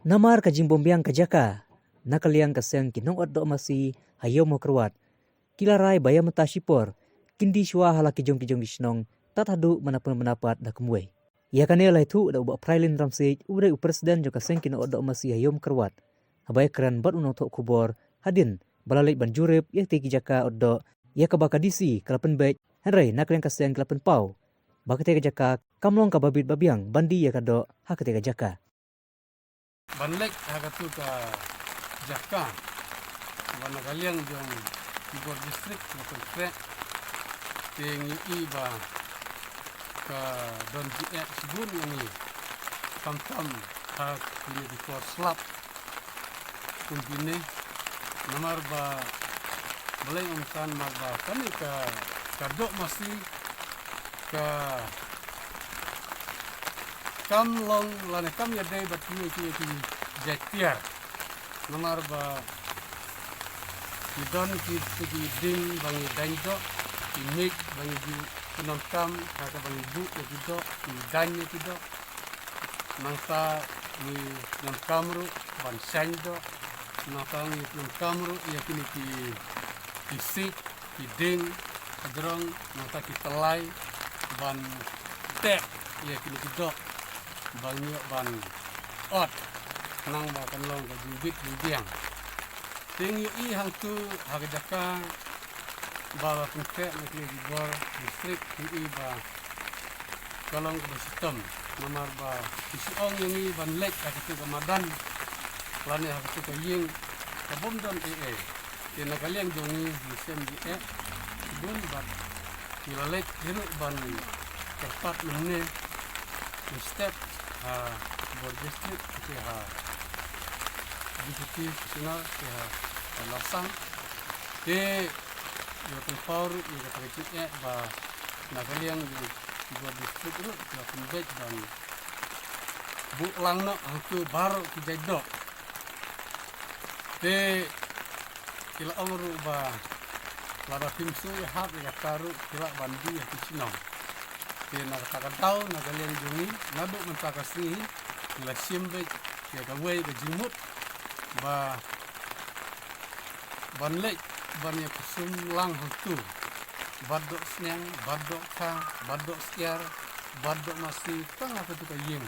Namar kajing bombyang kajaka, nakaliang kaseng kinong do masih hayo mo kerwat. Kilarai bayam shipor, kindi shua hala kijong disnong, tatadu manapun menapat dak kemuai. Ia kanela itu da ubak prailin ramsej, ubre presiden jo kaseng kinong do masih hayo mo kerwat. Habai keren bat unong tok kubor, hadin, balalik banjurip, ia teki jaka odo, ia kabakadisi, kelapen bej, henry nakaliang kaseng kelapen pau. Bakate jaka, kamlong kababit babiang, bandi ia kado, hakate jaka. Banlek hagatu ka Jaka, wana kaliang jong Igor distrik local trek, ting iba ka don GX gun ini, tam hak ini di for slap, kumpine, namar ba baleng umkan marba kami ka kadok masih ka kam long lane kam ya day bat ki jetiar namar ba idon ki ding bangi danjo ki mik bangi ju kunom kam kata bangi bu ya kido ki danye kido nangta ni nam kamru ban sendo nangta ni nam kamru ya kini ki sik ki ding adrong nangta ki telai ban tek ya kini kido banyak ban ot nang ba kan long ka jubit biang ting i hang tu hagdaka ba pungke nak di bor distrik i ba kalong ka sistem namar ba isiong yang ban lek ka tu ka madan lane ha tu ka ying ka bom don tin na kaliang jongi musim di bun ba kilalek hiru ban tepat menne step bor distrik ke diskusi nasional ke lasang ke yo tempor yo kerja ba nagaliang di bor distrik itu ya pembet dan bu langno itu baru kijado ke kila amru ba lara timsu hab ya taru kila bandi ya kisino nakatakan tahu nagalian jungi nabuk mentakasri nila simbek ya kawai ke jimut ba banlek banyak kusum lang hutu badok snyang badok ka badok skiar badok masih tengah ketuka ying